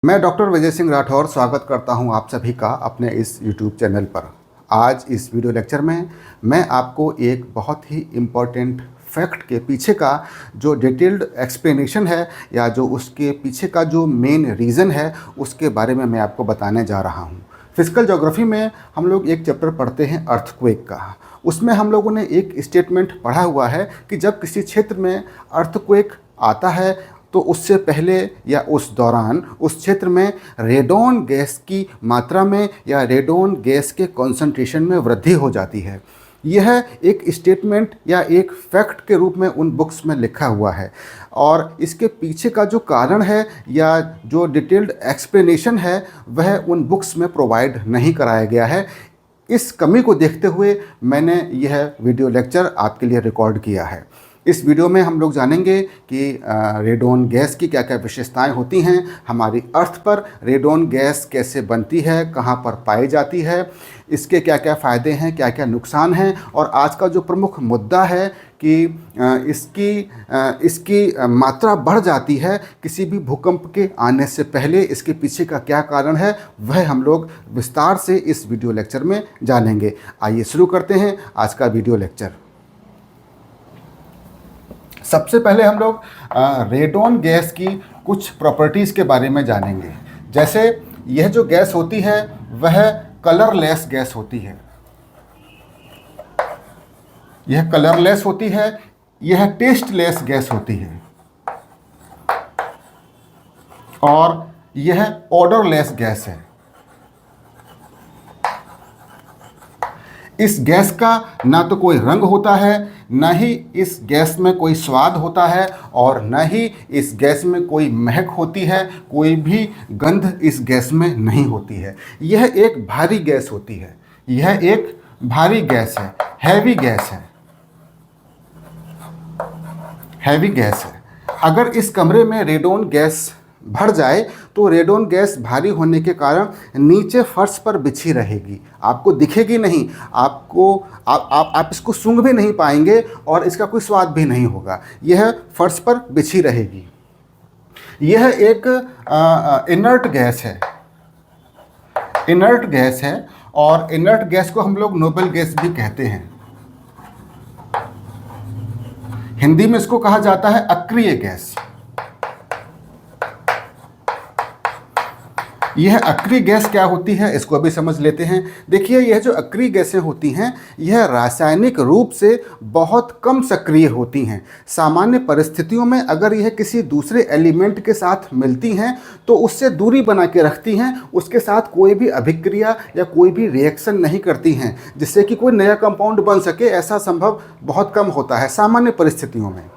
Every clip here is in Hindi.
मैं डॉक्टर विजय सिंह राठौर स्वागत करता हूं आप सभी का अपने इस YouTube चैनल पर। आज इस वीडियो लेक्चर में मैं आपको एक बहुत ही इम्पोर्टेंट फैक्ट के पीछे का जो डिटेल्ड एक्सप्लेनेशन है या जो उसके पीछे का जो मेन रीज़न है उसके बारे में मैं आपको बताने जा रहा हूं। फिजिकल ज्योग्राफी में हम लोग एक चैप्टर पढ़ते हैं अर्थक्वेक का। उसमें हम लोगों ने एक स्टेटमेंट पढ़ा हुआ है कि जब किसी क्षेत्र में अर्थक्वेक आता है तो उससे पहले या उस दौरान उस क्षेत्र में रेडॉन गैस की मात्रा में या रेडॉन गैस के कॉन्सेंट्रेशन में वृद्धि हो जाती है। यह एक स्टेटमेंट या एक फैक्ट के रूप में उन बुक्स में लिखा हुआ है और इसके पीछे का जो कारण है या जो डिटेल्ड एक्सप्लेनेशन है वह उन बुक्स में प्रोवाइड नहीं कराया गया है। इस कमी को देखते हुए मैंने यह वीडियो लेक्चर आपके लिए रिकॉर्ड किया है। इस वीडियो में हम लोग जानेंगे कि रेडॉन गैस की क्या क्या विशेषताएं होती हैं, हमारी अर्थ पर रेडॉन गैस कैसे बनती है, कहां पर पाई जाती है, इसके क्या क्या फ़ायदे हैं, क्या क्या नुकसान हैं और आज का जो प्रमुख मुद्दा है कि इसकी मात्रा बढ़ जाती है किसी भी भूकंप के आने से पहले। इसके पीछे का क्या कारण है वह हम लोग विस्तार से इस वीडियो लेक्चर में जानेंगे। आइए शुरू करते हैं आज का वीडियो लेक्चर। सबसे पहले हम लोग रेडॉन गैस की कुछ प्रॉपर्टीज़ के बारे में जानेंगे। जैसे यह जो गैस होती है वह कलरलेस गैस होती है, यह कलरलेस होती है, यह टेस्टलेस गैस होती है और यह ऑडरलेस गैस है। इस गैस का ना तो कोई रंग होता है, ना ही इस गैस में कोई स्वाद होता है और न ही इस गैस में कोई महक होती है, कोई भी गंध इस गैस में नहीं होती है। यह एक भारी गैस होती है, यह एक भारी गैस है, हैवी गैस है, हैवी गैस है। अगर इस कमरे में रेडॉन गैस भर जाए तो रेडॉन गैस भारी होने के कारण नीचे फर्श पर बिछी रहेगी, आपको दिखेगी नहीं, आप इसको सूंघ भी नहीं पाएंगे और इसका कोई स्वाद भी नहीं होगा। यह फर्श पर बिछी रहेगी। यह एक इनर्ट गैस है, इनर्ट गैस है और इनर्ट गैस को हम लोग नोबल गैस भी कहते हैं। हिंदी में इसको कहा जाता है अक्रिय गैस। यह अक्रिय गैस क्या होती है इसको अभी समझ लेते हैं। देखिए, यह जो अक्रिय गैसें होती हैं यह रासायनिक रूप से बहुत कम सक्रिय होती हैं। सामान्य परिस्थितियों में अगर यह किसी दूसरे एलिमेंट के साथ मिलती हैं तो उससे दूरी बना के रखती हैं, उसके साथ कोई भी अभिक्रिया या कोई भी रिएक्शन नहीं करती हैं जिससे कि कोई नया कंपाउंड बन सके। ऐसा संभव बहुत कम होता है सामान्य परिस्थितियों में।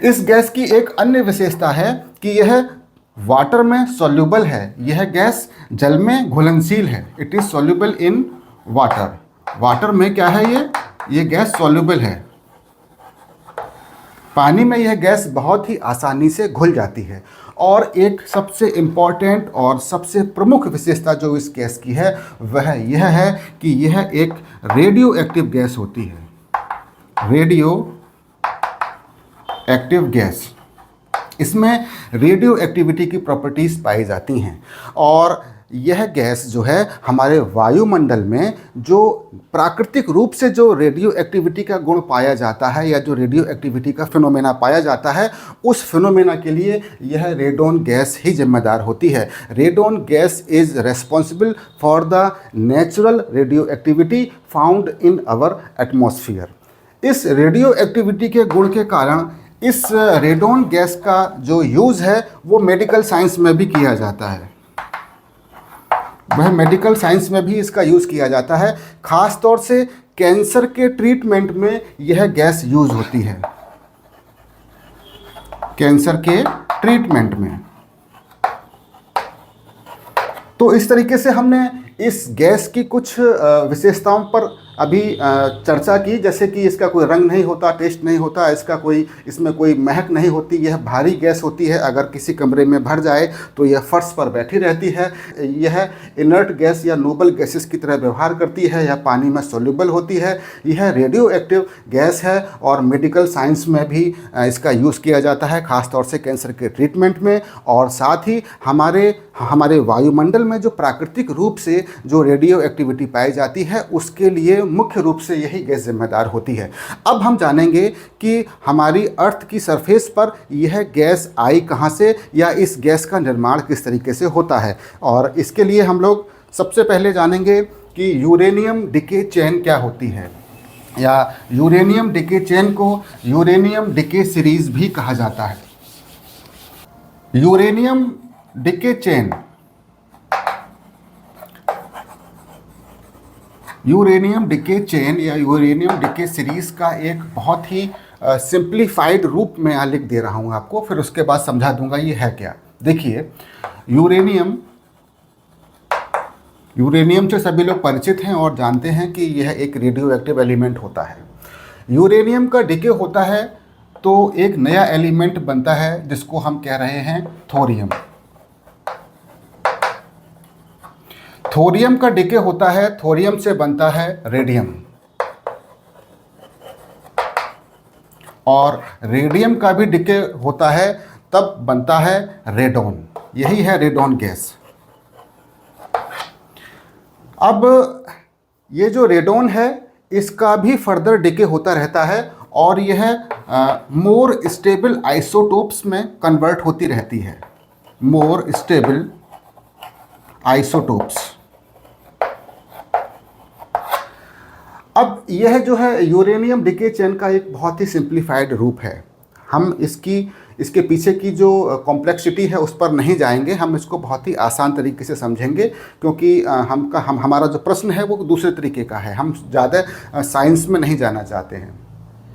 इस गैस की एक अन्य विशेषता है कि यह वाटर में सॉल्युबल है। यह गैस जल में घुलनशील है। It is soluble in water. Water में क्या है, ये गैस सॉल्युबल है। पानी में यह गैस बहुत ही आसानी से घुल जाती है। और एक सबसे इम्पॉर्टेंट और सबसे प्रमुख विशेषता जो इस गैस की है वह यह है कि यह एक रेडियो एक्टिव गैस होती है। रेडियो एक्टिव गैस, इसमें रेडियो एक्टिविटी की प्रॉपर्टीज़ पाई जाती हैं और यह गैस जो है हमारे वायुमंडल में जो प्राकृतिक रूप से जो रेडियो एक्टिविटी का गुण पाया जाता है या जो रेडियो एक्टिविटी का फिनोमेना पाया जाता है उस फिनोमेना के लिए यह रेडॉन गैस ही जिम्मेदार होती है। Radon gas is responsible for the natural radio activity found in our atmosphere. इस रेडियो एक्टिविटी के गुण के कारण इस रेडॉन गैस का जो यूज़ है वो मेडिकल साइंस में भी किया जाता है। वह मेडिकल साइंस में भी इसका यूज़ किया जाता है। ख़ास तौर से कैंसर के ट्रीटमेंट में यह गैस यूज़ होती है। कैंसर के ट्रीटमेंट में। तो इस तरीके से हमने इस गैस की कुछ विशेषताओं पर अभी चर्चा की, जैसे कि इसका कोई रंग नहीं होता, टेस्ट नहीं होता, इसमें कोई महक नहीं होती, यह भारी गैस होती है। अगर किसी कमरे में भर जाए तो यह फर्श पर बैठी रहती है। यह इनर्ट गैस या नोबल गैसेस की तरह व्यवहार करती है। यह पानी में सोल्यूबल होती है। यह रेडियो एक्टिव गैस है और मेडिकल साइंस में भी इसका यूज़ किया जाता है, ख़ासतौर से कैंसर के ट्रीटमेंट में। और साथ ही हमारे वायुमंडल में जो प्राकृतिक रूप से जो रेडियो एक्टिविटी पाई जाती है, उसके लिए मुख्य रूप से यही गैस जिम्मेदार होती है। अब हम जानेंगे कि हमारी अर्थ की सरफेस पर यह गैस आई कहाँ से, या इस गैस का निर्माण किस तरीके से होता है। और इसके लिए हम लोग सबसे पहले जानेंगे कि यूरेनियम डिके चेन क्या होती है, या यूरेनियम डिके चेन को यूरेनियम डिके सीरीज भी कहा जाता है। Uranium decay chain, uranium decay chain या यूरेनियम डिके सीरीज का एक बहुत ही सिंप्लीफाइड रूप में यहाँ लिख दे रहा हूँ आपको, फिर उसके बाद समझा दूंगा ये है क्या। देखिए, यूरेनियम से सभी लोग परिचित हैं और जानते हैं कि यह एक रेडियो एक्टिव एलिमेंट होता है। यूरेनियम का डिके होता है तो एक नया एलिमेंट बनता है जिसको हम कह रहे हैं थोरियम। थोरियम का डिके होता है, थोरियम से बनता है रेडियम, और रेडियम का भी डिके होता है, तब बनता है रेडॉन। यही है रेडॉन गैस। अब ये जो रेडॉन है, इसका भी फर्दर डिके होता रहता है और यह मोर स्टेबल आइसोटोप्स में कन्वर्ट होती रहती है। More stable isotopes. अब यह जो है यूरेनियम डिके चेन का एक बहुत ही सिंप्लीफाइड रूप है। हम इसके पीछे की जो कॉम्प्लेक्सिटी है उस पर नहीं जाएंगे, हम इसको बहुत ही आसान तरीके से समझेंगे, क्योंकि हमारा जो प्रश्न है वो दूसरे तरीके का है। हम ज़्यादा साइंस में नहीं जाना चाहते हैं।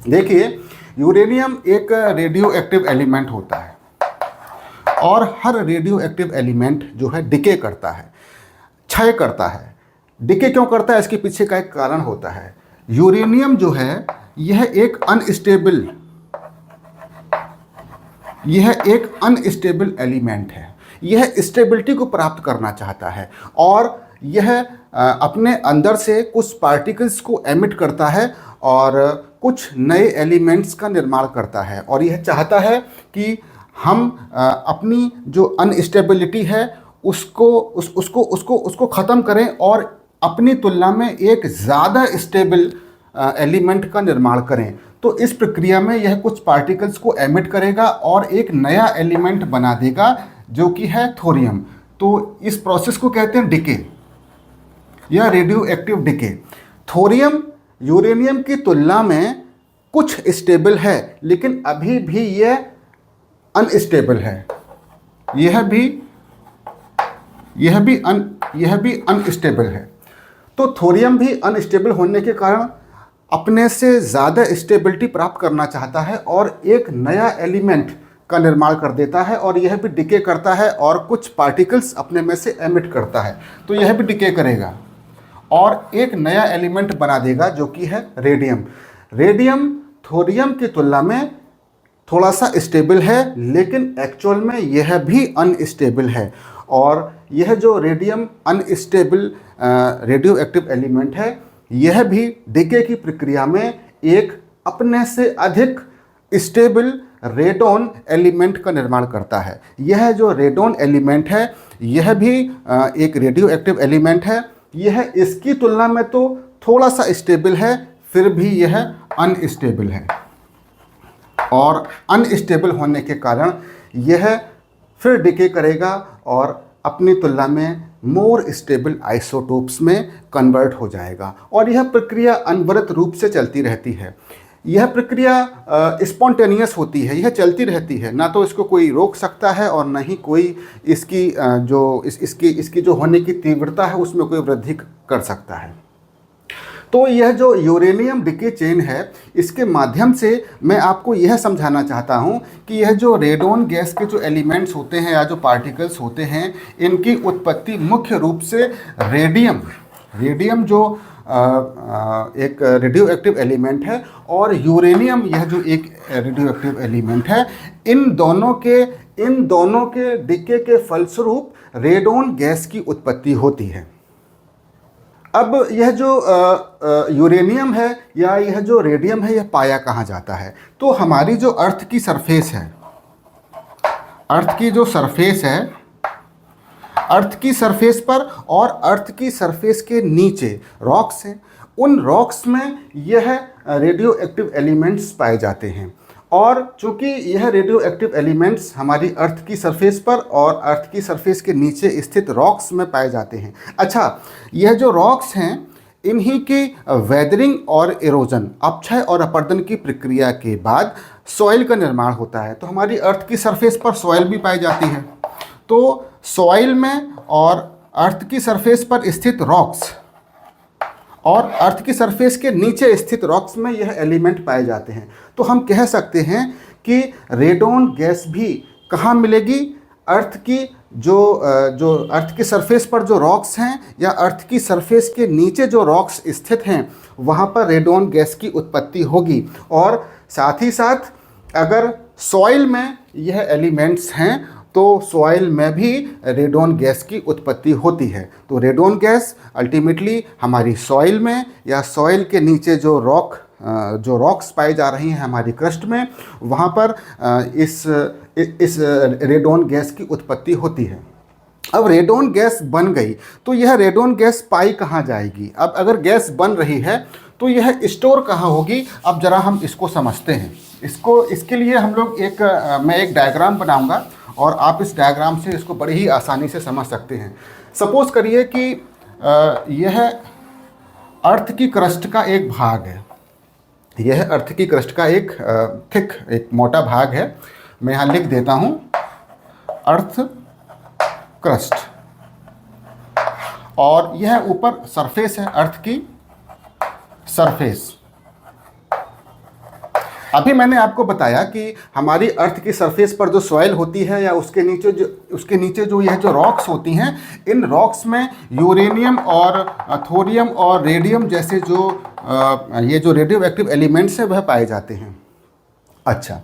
देखिए, यूरेनियम एक रेडियो एक्टिव एलिमेंट होता है और हर रेडियो एक्टिव एलिमेंट जो है डिके करता है, क्षय करता है। डिके क्यों करता है, इसके पीछे का एक कारण होता है। यूरेनियम जो है यह एक अनस्टेबल एलिमेंट है। यह स्टेबिलिटी को प्राप्त करना चाहता है और यह अपने अंदर से कुछ पार्टिकल्स को एमिट करता है और कुछ नए एलिमेंट्स का निर्माण करता है। और यह चाहता है कि हम अपनी जो अनस्टेबिलिटी है उसको ख़त्म करें और अपनी तुलना में एक ज़्यादा स्टेबल एलिमेंट का निर्माण करें। तो इस प्रक्रिया में यह कुछ पार्टिकल्स को एमिट करेगा और एक नया एलिमेंट बना देगा जो कि है थोरियम। तो इस प्रोसेस को कहते हैं डिके या radio active decay. Thorium uranium की तुलना में कुछ स्टेबल है, लेकिन अभी भी यह अनस्टेबल है। यह भी अनस्टेबल है। तो थोरियम भी अनस्टेबल होने के कारण अपने से ज़्यादा स्टेबिलिटी प्राप्त करना चाहता है और एक नया एलिमेंट का निर्माण कर देता है, और यह भी डिके करता है और कुछ पार्टिकल्स अपने में से एमिट करता है। तो यह भी डिके करेगा और एक नया एलिमेंट बना देगा जो कि है रेडियम। रेडियम थोरियम की तुलना में थोड़ा सा स्टेबल है, लेकिन एक्चुअल में यह भी अनस्टेबल है। और यह जो radium unstable radio active element है, यह भी डिके की प्रक्रिया में एक अपने से अधिक स्टेबल रेडॉन एलिमेंट का निर्माण करता है। यह जो रेडॉन एलिमेंट है, यह भी एक रेडियो एक्टिव एलिमेंट है। यह इसकी तुलना में तो थोड़ा सा स्टेबल है, फिर भी यह अनस्टेबल है, और अनस्टेबल होने के कारण यह फिर डिके करेगा और अपनी तुलना में मोर स्टेबल आइसोटोप्स में कन्वर्ट हो जाएगा। और यह प्रक्रिया अनवरत रूप से चलती रहती है। यह प्रक्रिया स्पॉन्टेनियस होती है, यह चलती रहती है, ना तो इसको कोई रोक सकता है और न ही कोई इसकी जो होने की तीव्रता है उसमें कोई वृद्धि कर सकता है। तो यह जो यूरेनियम डिके चेन है, इसके माध्यम से मैं आपको यह समझाना चाहता हूँ कि यह जो रेडॉन गैस के जो एलिमेंट्स होते हैं या जो पार्टिकल्स होते हैं, इनकी उत्पत्ति मुख्य रूप से रेडियम जो एक रेडियो एक्टिव एलिमेंट है और यूरेनियम यह जो एक रेडियो एक्टिव एलिमेंट है, इन दोनों के डिके के फलस्वरूप रेडोन गैस की उत्पत्ति होती है। अब यह जो यूरेनियम है या यह जो रेडियम है, यह पाया कहाँ जाता है? तो हमारी जो अर्थ की सरफेस है, अर्थ की जो सरफेस है, अर्थ की सरफेस पर और अर्थ की सरफेस के नीचे रॉक्स हैं, उन रॉक्स में यह रेडियो एक्टिव एलिमेंट्स पाए जाते हैं। और चूंकि यह रेडियो एक्टिव एलिमेंट्स हमारी अर्थ की सरफेस पर और अर्थ की सरफेस के नीचे स्थित रॉक्स में पाए जाते हैं। अच्छा, यह जो रॉक्स हैं, इन्हीं की वेदरिंग और इरोजन, अपक्षय और अपर्दन की प्रक्रिया के बाद सॉइल का निर्माण होता है। तो हमारी अर्थ की सरफेस पर सॉइल भी पाई जाती है। तो सॉइल में और अर्थ की सरफेस पर स्थित रॉक्स और अर्थ की सरफेस के नीचे स्थित रॉक्स में यह एलिमेंट पाए जाते हैं। तो हम कह सकते हैं कि रेडोन गैस भी कहाँ मिलेगी? अर्थ की जो अर्थ की सरफेस पर जो रॉक्स हैं या अर्थ की सरफेस के नीचे जो रॉक्स स्थित हैं, वहाँ पर रेडोन गैस की उत्पत्ति होगी। और साथ ही साथ अगर सॉइल में यह एलिमेंट्स हैं तो सॉइल में भी रेडोन गैस की उत्पत्ति होती है। तो रेडोन गैस अल्टीमेटली हमारी सॉइल में या सॉइल के नीचे जो रॉक्स पाई जा रही हैं हमारी क्रस्ट में, वहाँ पर इस रेडोन गैस की उत्पत्ति होती है। अब रेडोन गैस बन गई तो यह रेडोन गैस पाई कहाँ जाएगी? अब अगर गैस बन रही है तो यह स्टोर कहाँ होगी? अब ज़रा हम इसको समझते हैं। इसके लिए हम लोग मैं एक डायग्राम बनाऊंगा और आप इस डायग्राम से इसको बड़ी ही आसानी से समझ सकते हैं। सपोज़ करिए कि यह अर्थ की क्रस्ट का एक भाग है। यह अर्थ की क्रस्ट का एक मोटा भाग है। मैं यहाँ लिख देता हूँ अर्थ क्रस्ट, और यह ऊपर सरफेस है, अर्थ की सरफेस। अभी मैंने आपको बताया कि हमारी अर्थ की सरफेस पर जो सॉइल होती है या उसके नीचे जो यह जो रॉक्स होती हैं, इन रॉक्स में यूरेनियम और थोरियम और रेडियम जैसे ये जो रेडियो एक्टिव एलिमेंट्स हैं वह पाए जाते हैं। अच्छा,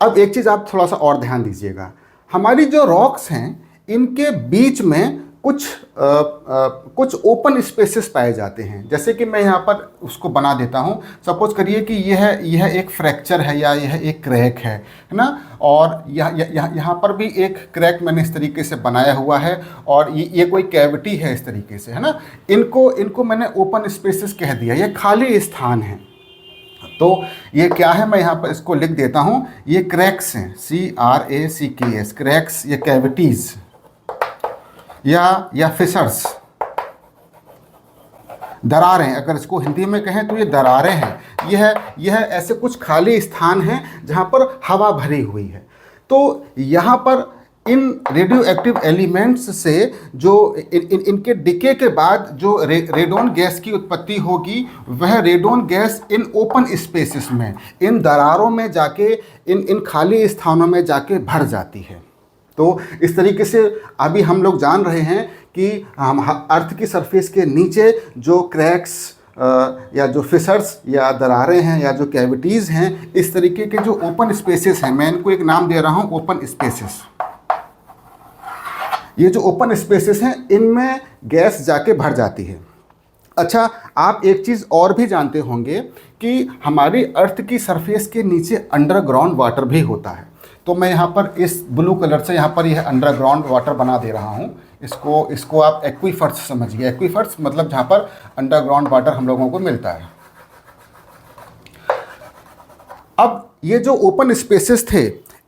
अब एक चीज़ आप थोड़ा सा और ध्यान दीजिएगा। हमारी जो रॉक्स हैं इनके बीच में कुछ ओपन स्पेसेस पाए जाते हैं। जैसे कि मैं यहाँ पर उसको बना देता हूँ। सपोज करिए कि यह एक फ्रैक्चर है या यह एक क्रैक है ना, और यहाँ पर भी एक क्रैक मैंने इस तरीके से बनाया हुआ है, और ये कोई कैविटी है इस तरीके से, है ना। इनको मैंने ओपन स्पेसेस कह दिया, ये खाली स्थान है। तो ये क्या है, मैं यहाँ पर इसको लिख देता हूँ, ये क्रैक्स हैं, CRACKS, क्रैक्स, ये कैविटीज़ या फिशर्स, दरारें, अगर इसको हिंदी में कहें तो ये दरारें हैं। यह ऐसे कुछ खाली स्थान हैं जहाँ पर हवा भरी हुई है। तो यहाँ पर इन रेडियो एक्टिव एलिमेंट्स से जो इनके डिके के बाद जो रेडोन गैस की उत्पत्ति होगी, वह radon gas in open spaces में, इन दरारों में जाके, इन खाली स्थानों में जाके भर जाती है। तो इस तरीके से अभी हम लोग जान रहे हैं कि हम अर्थ की सरफेस के नीचे जो क्रैक्स या जो फिशर्स या दरारें हैं या जो कैविटीज़ हैं, इस तरीके के जो ओपन स्पेसेस हैं, मैं इनको एक नाम दे रहा हूँ ओपन स्पेसेस। ये जो ओपन स्पेसेस हैं इनमें गैस जाके भर जाती है। अच्छा, आप एक चीज़ और भी जानते होंगे कि हमारी अर्थ की सरफेस के नीचे अंडरग्राउंड वाटर भी होता है। तो मैं यहाँ पर इस ब्लू कलर से यहाँ पर यह अंडरग्राउंड वाटर बना दे रहा हूँ। इसको आप एक्वीफर्स समझिए। एक्वीफर्स मतलब जहाँ पर अंडरग्राउंड वाटर हम लोगों को मिलता है। अब ये जो ओपन स्पेसेस थे,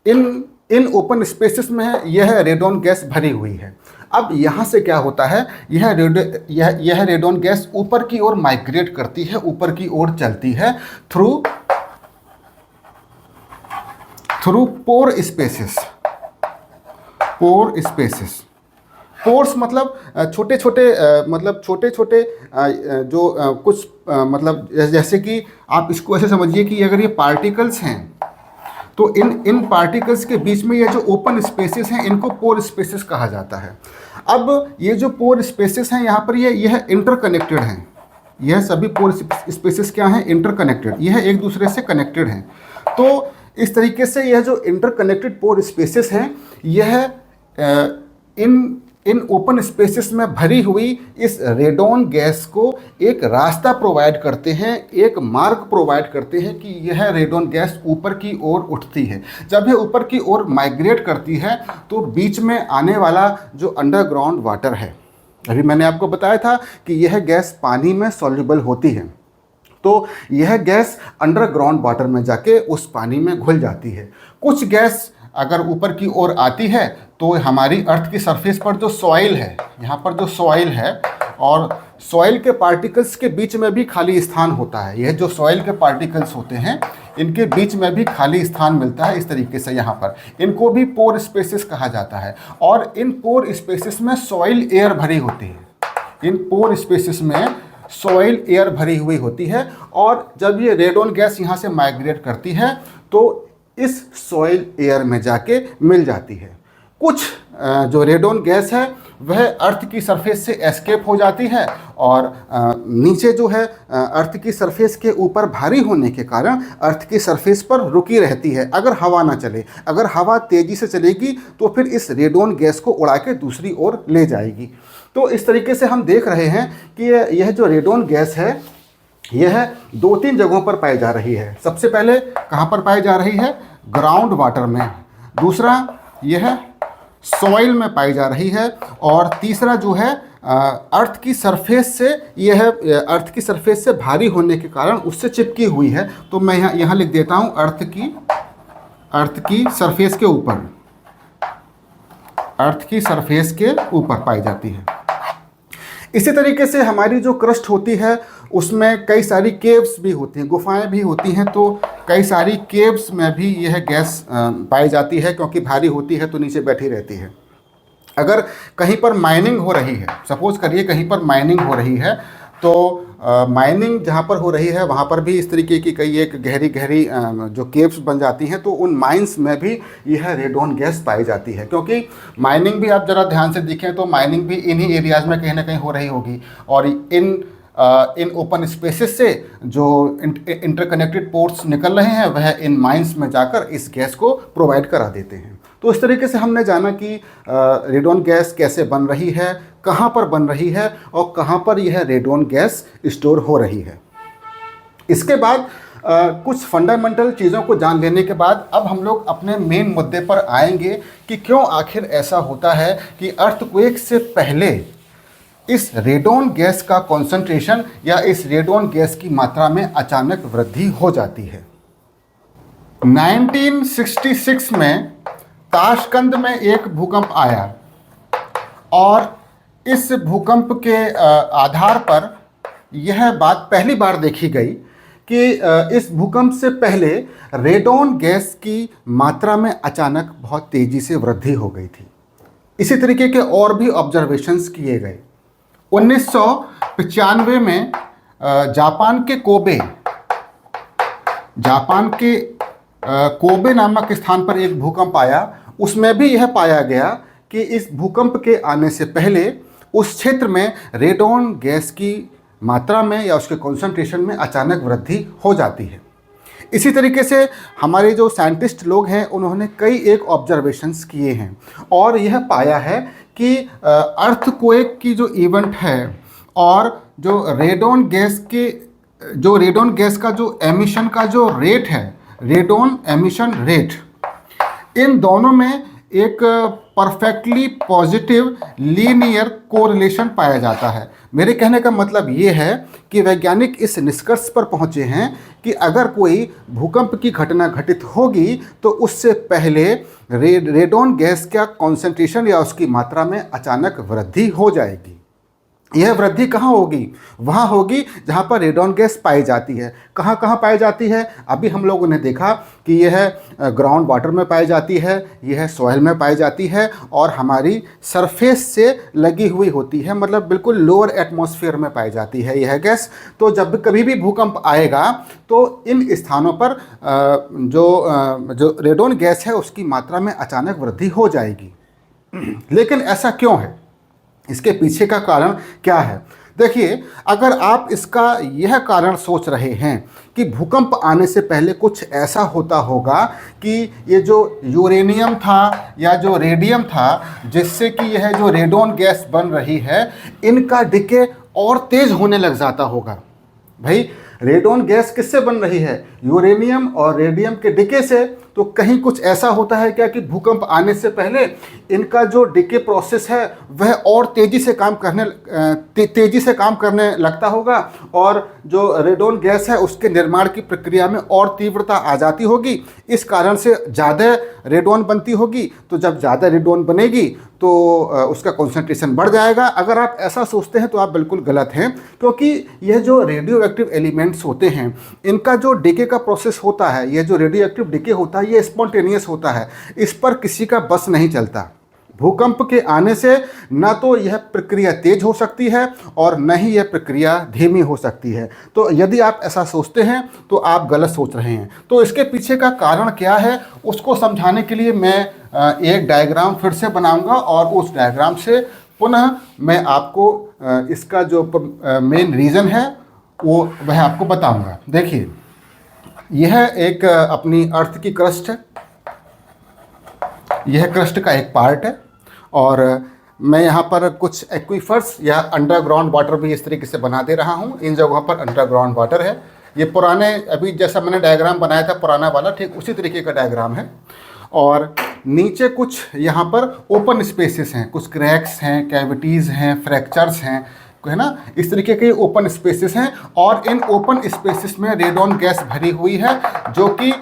इन ओपन स्पेसेस में यह रेडोन गैस भरी हुई है। अब यहाँ से क्या होता है, यह रेडोन गैस ऊपर की ओर माइग्रेट करती है, ऊपर की ओर चलती है थ्रू पोर स्पेसेस। पोर्स मतलब छोटे छोटे जो कुछ मतलब जैसे कि आप इसको ऐसे समझिए कि अगर ये पार्टिकल्स हैं तो इन पार्टिकल्स के बीच में ये जो ओपन स्पेसेस हैं इनको पोर स्पेसेस कहा जाता है। अब ये जो पोर स्पेसेस हैं यहाँ पर यह इंटरकनेक्टेड हैं, यह सभी पोर स्पेसेस क्या हैं? इंटरकनेक्टेड, यह एक दूसरे से कनेक्टेड हैं। तो इस तरीके से यह जो इंटरकनेक्टेड पोर स्पेसेस हैं, यह इन ओपन स्पेसेस में भरी हुई इस रेडॉन गैस को एक रास्ता प्रोवाइड करते हैं, एक मार्ग प्रोवाइड करते हैं कि यह रेडॉन गैस ऊपर की ओर उठती है। जब यह ऊपर की ओर माइग्रेट करती है तो बीच में आने वाला जो अंडरग्राउंड वाटर है, अभी मैंने आपको बताया था कि यह गैस पानी में सॉल्युबल होती है, तो यह गैस अंडरग्राउंड वाटर में जाके उस पानी में घुल जाती है। कुछ गैस अगर ऊपर की ओर आती है तो हमारी अर्थ की सरफेस पर जो सॉइल है, यहाँ पर जो सॉइल है और सॉइल के पार्टिकल्स के बीच में भी खाली स्थान होता है। यह जो सॉइल के पार्टिकल्स होते हैं इनके बीच में भी खाली स्थान मिलता है। इस तरीके से यहाँ पर इनको भी पोर स्पेसेस कहा जाता है और इन पोर स्पेसेस में सॉइल एयर भरी होती है। इन पोर स्पेसेस में सॉइल एयर भरी हुई होती है और जब ये रेडॉन गैस यहाँ से माइग्रेट करती है तो इस सॉइल एयर में जाके मिल जाती है। कुछ जो रेडॉन गैस है वह अर्थ की सरफेस से एस्केप हो जाती है और नीचे जो है अर्थ की सरफेस के ऊपर भारी होने के कारण अर्थ की सरफेस पर रुकी रहती है। अगर हवा ना चले, अगर हवा तेज़ी से चलेगी तो फिर इस रेडॉन गैस को उड़ा के दूसरी ओर ले जाएगी। तो इस तरीके से हम देख रहे हैं कि यह जो रेडॉन गैस है यह 2-3 जगहों पर पाई जा रही है। सबसे पहले कहाँ पर पाई जा रही है? ग्राउंड वाटर में। दूसरा, यह सॉइल में पाई जा रही है और तीसरा जो है अर्थ की सरफेस से, यह अर्थ की सरफेस से भारी होने के कारण उससे चिपकी हुई है। तो मैं यहाँ लिख देता हूँ अर्थ की सरफेस के ऊपर, अर्थ की सरफेस के ऊपर पाई जाती है। इसी तरीके से हमारी जो क्रस्ट होती है उसमें कई सारी केव्स भी होती हैं, गुफाएं भी होती हैं। तो कई सारी केव्स में भी यह गैस पाई जाती है क्योंकि भारी होती है तो नीचे बैठी रहती है। अगर कहीं पर माइनिंग हो रही है, सपोज़ करिए कहीं पर माइनिंग हो रही है, तो माइनिंग जहाँ पर हो रही है वहाँ पर भी इस तरीके की कई एक गहरी गहरी जो केव्स बन जाती हैं, तो उन माइंस में भी यह रेडॉन गैस पाई जाती है। क्योंकि माइनिंग भी आप ज़रा ध्यान से देखें तो माइनिंग भी इन्हीं एरियाज़ में कहीं ना कहीं हो रही होगी और इन ओपन स्पेसेस से जो इंटरकनेक्टेड पोर्ट्स निकल रहे हैं वह इन माइंस में जाकर इस गैस को प्रोवाइड करा देते हैं। तो इस तरीके से हमने जाना कि रेडॉन गैस कैसे बन रही है, कहाँ पर बन रही है और कहाँ पर यह रेडॉन गैस स्टोर हो रही है। इसके बाद कुछ फंडामेंटल चीज़ों को जान लेने के बाद अब हम लोग अपने मेन मुद्दे पर आएंगे कि क्यों आखिर ऐसा होता है कि अर्थक्वेक से पहले इस रेडॉन गैस का कॉन्सेंट्रेशन या इस रेडॉन गैस की मात्रा में अचानक वृद्धि हो जाती है। 1966 में ताशकंद में एक भूकंप आया और इस भूकंप के आधार पर यह बात पहली बार देखी गई कि इस भूकंप से पहले रेडॉन गैस की मात्रा में अचानक बहुत तेज़ी से वृद्धि हो गई थी। इसी तरीके के और भी ऑब्जर्वेशंस किए गए। 1995 में जापान के कोबे नामक स्थान पर एक भूकंप आया। उसमें भी यह पाया गया कि इस भूकंप के आने से पहले उस क्षेत्र में रेडॉन गैस की मात्रा में या उसके कॉन्सेंट्रेशन में अचानक वृद्धि हो जाती है। इसी तरीके से हमारे जो साइंटिस्ट लोग हैं उन्होंने कई एक ऑब्जर्वेशंस किए हैं और यह पाया है कि अर्थक्वेक की जो इवेंट है और जो रेडॉन गैस का जो एमिशन का जो रेट है, रेडॉन एमिशन रेट, इन दोनों में एक परफेक्टली पॉजिटिव लीनियर कोरिलेशन पाया जाता है। मेरे कहने का मतलब ये है कि वैज्ञानिक इस निष्कर्ष पर पहुँचे हैं कि अगर कोई भूकंप की घटना घटित होगी तो उससे पहले रेडॉन गैस का कॉन्सेंट्रेशन या उसकी मात्रा में अचानक वृद्धि हो जाएगी। यह वृद्धि कहाँ होगी? वहाँ होगी जहाँ पर रेडॉन गैस पाई जाती है। कहाँ कहाँ पाई जाती है? अभी हम लोगों ने देखा कि यह ग्राउंड वाटर में पाई जाती है, यह सॉइल में पाई जाती है और हमारी सरफेस से लगी हुई होती है, मतलब बिल्कुल लोअर एटमॉस्फेयर में पाई जाती है यह गैस। तो जब कभी भी भूकंप आएगा तो इन स्थानों पर जो रेडॉन गैस है उसकी मात्रा में अचानक वृद्धि हो जाएगी। लेकिन ऐसा क्यों है? इसके पीछे का कारण क्या है? देखिए, अगर आप इसका यह कारण सोच रहे हैं कि भूकंप आने से पहले कुछ ऐसा होता होगा कि ये जो यूरेनियम था या जो रेडियम था, जिससे कि यह जो रेडोन गैस बन रही है, इनका डिके और तेज होने लग जाता होगा। भाई, रेडोन गैस किससे बन रही है? यूरेनियम और रेडियम के डिके से। तो कहीं कुछ ऐसा होता है क्या कि भूकंप आने से पहले इनका जो डिके प्रोसेस है वह और तेज़ी से काम करने लगता होगा, और जो रेडोन गैस है उसके निर्माण की प्रक्रिया में और तीव्रता आ जाती होगी। इस कारण से ज़्यादा रेडोन बनती होगी। तो जब ज़्यादा रेडोन बनेगी तो उसका कॉन्सेंट्रेशन बढ़ जाएगा। अगर आप ऐसा सोचते हैं तो आप बिल्कुल गलत हैं, क्योंकि यह जो रेडियो एक्टिव एलिमेंट्स होते हैं, इनका जो डिके का प्रोसेस होता है, यह जो रेडियो एक्टिव डिके होता है, ये स्पॉन्टेनियस होता है। इस पर किसी का बस नहीं चलता। भूकंप के आने से न तो यह प्रक्रिया तेज हो सकती है और न ही यह प्रक्रिया धीमी हो सकती है। तो यदि आप ऐसा सोचते हैं तो आप गलत सोच रहे हैं। तो इसके पीछे का कारण क्या है, उसको समझाने के लिए मैं एक डायग्राम फिर से बनाऊंगा, और उस डायग्राम से पुनः मैं आपको इसका जो मेन रीज़न है वो वह आपको बताऊंगा। देखिए, यह एक अपनी अर्थ की क्रस्ट है। यह क्रस्ट का एक पार्ट है, और मैं यहाँ पर कुछ एक्वीफर्स या अंडरग्राउंड वाटर भी इस तरीके से बना दे रहा हूँ। इन जगहों पर अंडरग्राउंड वाटर है। ये पुराने, अभी जैसा मैंने डायग्राम बनाया था पुराना वाला, ठीक उसी तरीके का डायग्राम है। और नीचे कुछ यहाँ पर ओपन स्पेसेस हैं, कुछ क्रैक्स हैं, कैविटीज़ हैं, फ्रैक्चर्स हैं, है ना, इस तरीके के ओपन स्पेसेस हैं। और इन ओपन स्पेसेस में रेडोन गैस भरी हुई है, जो कि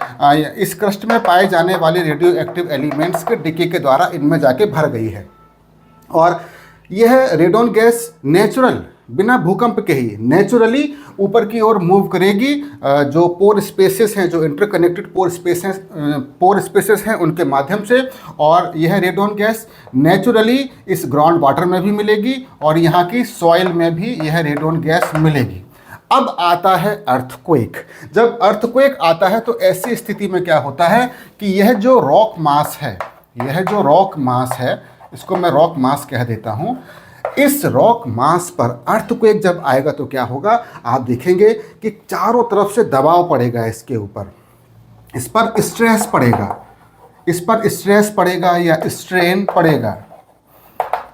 इस क्रस्ट में पाए जाने वाले रेडियो एक्टिव एलिमेंट्स के डिके के द्वारा इनमें जाके भर गई है। और यह रेडोन गैस नेचुरल, बिना भूकंप के ही नेचुरली ऊपर की ओर मूव करेगी। जो पोर स्पेसेस हैं, जो इंटरकनेक्टेड पोर स्पेसेस हैं, उनके माध्यम से। और यह रेडोन गैस नेचुरली इस ग्राउंड वाटर में भी मिलेगी, और यहाँ की सॉइल में भी यह रेडोन गैस मिलेगी। अब आता है अर्थक्वेक। जब अर्थक्वेक आता है तो ऐसी स्थिति में क्या होता है कि यह जो रॉक मास है, इसको मैं रॉक मास कह देता हूँ। इस रॉक मास पर अर्थक्वेक जब आएगा तो क्या होगा, आप देखेंगे कि चारों तरफ से दबाव पड़ेगा इसके ऊपर, इस पर स्ट्रेस पड़ेगा या स्ट्रेन पड़ेगा।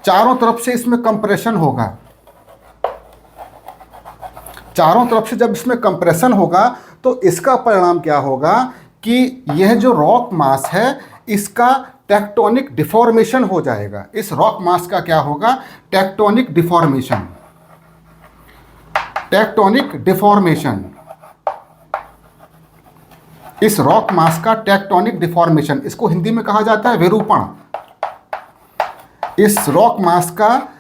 चारों तरफ से इसमें कंप्रेशन होगा। चारों तरफ से जब इसमें कंप्रेशन होगा तो इसका परिणाम क्या होगा कि यह जो रॉक मास है, इसका टेक्टोनिक डिफॉर्मेशन हो जाएगा। इस रॉक मास का क्या होगा, टेक्टोनिक डिफॉर्मेशन। इस रॉक मास का टेक्टोनिक डिफॉर्मेशन, इसको हिंदी में कहा जाता है विरूपण। इस रॉक मास का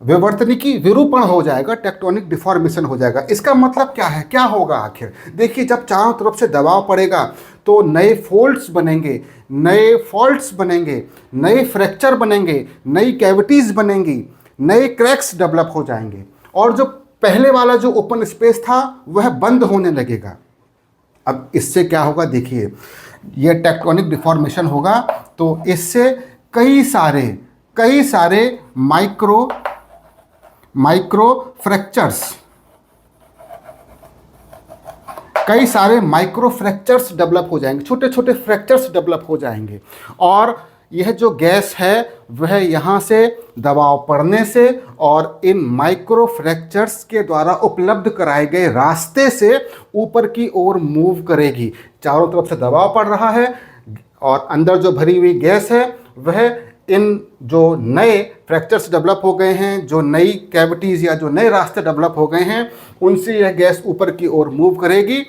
विवर्तनिकी विरूपण हो जाएगा, टेक्टोनिक डिफॉर्मेशन हो जाएगा। इसका मतलब क्या है, क्या होगा आखिर? देखिए, जब चारों तरफ से दबाव पड़ेगा तो नए फोल्ड्स बनेंगे, नए फॉल्ट्स बनेंगे, नए फ्रैक्चर बनेंगे, नई कैविटीज़ बनेंगी, नए क्रैक्स डेवलप हो जाएंगे, और जो पहले वाला जो ओपन स्पेस था वह बंद होने लगेगा। अब इससे क्या होगा, देखिए, यह टेक्टोनिक डिफॉर्मेशन होगा तो इससे कई सारे माइक्रो फ्रैक्चर्स डेवलप हो जाएंगे, छोटे छोटे फ्रैक्चर्स डेवलप हो जाएंगे। और यह जो गैस है वह यहाँ से दबाव पड़ने से और इन माइक्रो फ्रैक्चर्स के द्वारा उपलब्ध कराए गए रास्ते से ऊपर की ओर मूव करेगी। चारों तरफ से दबाव पड़ रहा है और अंदर जो भरी हुई गैस है वह इन जो नए फ्रैक्चर्स डेवलप हो गए हैं, जो नई कैविटीज़ या जो नए रास्ते डेवलप हो गए हैं, उनसे यह गैस ऊपर की ओर मूव करेगी।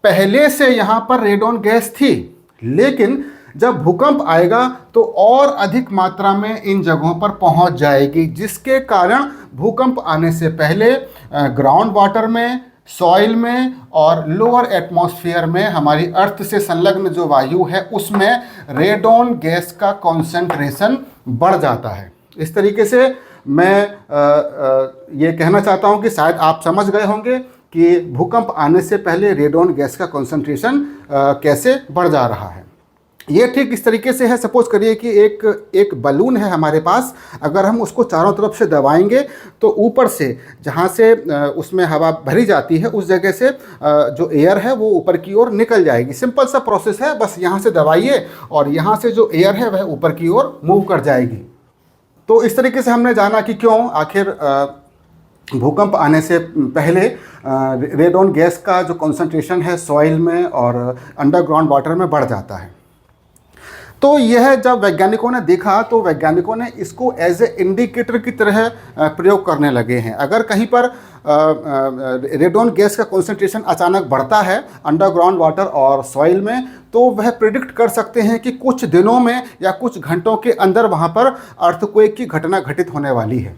पहले से यहाँ पर रेडोन गैस थी, लेकिन जब भूकंप आएगा तो और अधिक मात्रा में इन जगहों पर पहुँच जाएगी, जिसके कारण भूकंप आने से पहले ग्राउंड वाटर में, सॉइल में और लोअर एटमॉस्फेयर में हमारी अर्थ से संलग्न जो वायु है उसमें रेडोन गैस का कॉन्सेंट्रेशन बढ़ जाता है। इस तरीके से मैं ये कहना चाहता हूँ कि शायद आप समझ गए होंगे कि भूकंप आने से पहले रेडोन गैस का कॉन्सेंट्रेशन कैसे बढ़ जा रहा है। ये ठीक इस तरीके से है, सपोज करिए कि एक बलून है हमारे पास, अगर हम उसको चारों तरफ से दबाएंगे तो ऊपर से जहाँ से उसमें हवा भरी जाती है उस जगह से जो एयर है वो ऊपर की ओर निकल जाएगी। सिंपल सा प्रोसेस है, बस यहाँ से दबाइए और यहाँ से जो एयर है वह ऊपर की ओर मूव कर जाएगी। तो इस तरीके से हमने जाना कि क्यों आखिर भूकंप आने से पहले रेडॉन गैस का जो कंसंट्रेशन है सॉइल में और अंडरग्राउंड वाटर में बढ़ जाता है। तो यह जब वैज्ञानिकों ने देखा तो वैज्ञानिकों ने इसको एज ए इंडिकेटर की तरह प्रयोग करने लगे हैं। अगर कहीं पर रेडॉन गैस का कंसंट्रेशन अचानक बढ़ता है अंडरग्राउंड वाटर और सॉइल में, तो वह प्रिडिक्ट कर सकते हैं कि कुछ दिनों में या कुछ घंटों के अंदर वहाँ पर अर्थक्वेक की घटना घटित होने वाली है।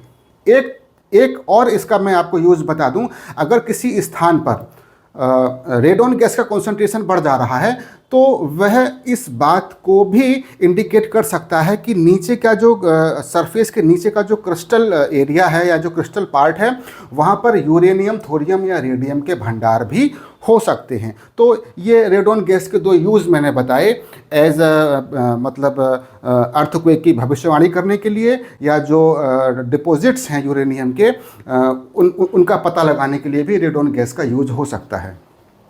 एक और इसका मैं आपको यूज़ बता दूं, अगर किसी स्थान पर रेडॉन गैस का कंसंट्रेशन बढ़ जा रहा है तो वह इस बात को भी इंडिकेट कर सकता है कि नीचे का जो सरफेस के नीचे का जो क्रिस्टल एरिया है या जो क्रिस्टल पार्ट है वहाँ पर यूरेनियम, थोरियम या रेडियम के भंडार भी हो सकते हैं। तो ये रेडॉन गैस के दो यूज़ मैंने बताए, एज मतलब अर्थक्वेक की भविष्यवाणी करने के लिए, या जो डिपॉजिट्स हैं यूरेनियम के उनका पता लगाने के लिए भी रेडॉन गैस का यूज हो सकता है।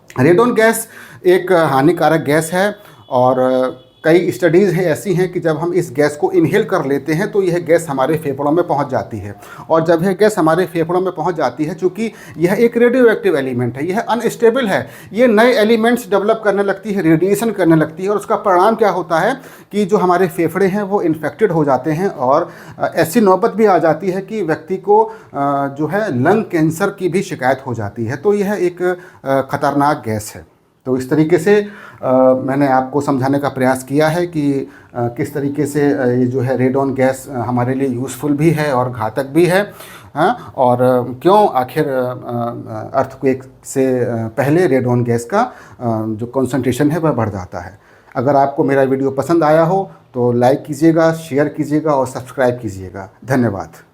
रेडॉन गैस एक हानिकारक गैस है और कई स्टडीज़ हैं ऐसी हैं कि जब हम इस गैस को इनहेल कर लेते हैं तो यह गैस हमारे फेफड़ों में पहुंच जाती है, और जब यह गैस हमारे फेफड़ों में पहुंच जाती है, चूँकि यह एक रेडियो एक्टिव एलिमेंट है, यह अनस्टेबल है, ये नए एलिमेंट्स डेवलप करने लगती है, रेडिएशन करने लगती है, और उसका परिणाम क्या होता है कि जो हमारे फेफड़े हैं वो इन्फेक्टेड हो जाते हैं, और ऐसी नौबत भी आ जाती है कि व्यक्ति को जो है लंग कैंसर की भी शिकायत हो जाती है। तो यह एक ख़तरनाक गैस है। तो इस तरीके से मैंने आपको समझाने का प्रयास किया है कि किस तरीके से ये जो है रेडॉन गैस हमारे लिए यूज़फुल भी है और घातक भी है, हाँ, और क्यों आखिर अर्थक्वेक से पहले रेडॉन गैस का जो कंसंट्रेशन है वह बढ़ जाता है। अगर आपको मेरा वीडियो पसंद आया हो तो लाइक कीजिएगा, शेयर कीजिएगा और सब्सक्राइब कीजिएगा। धन्यवाद।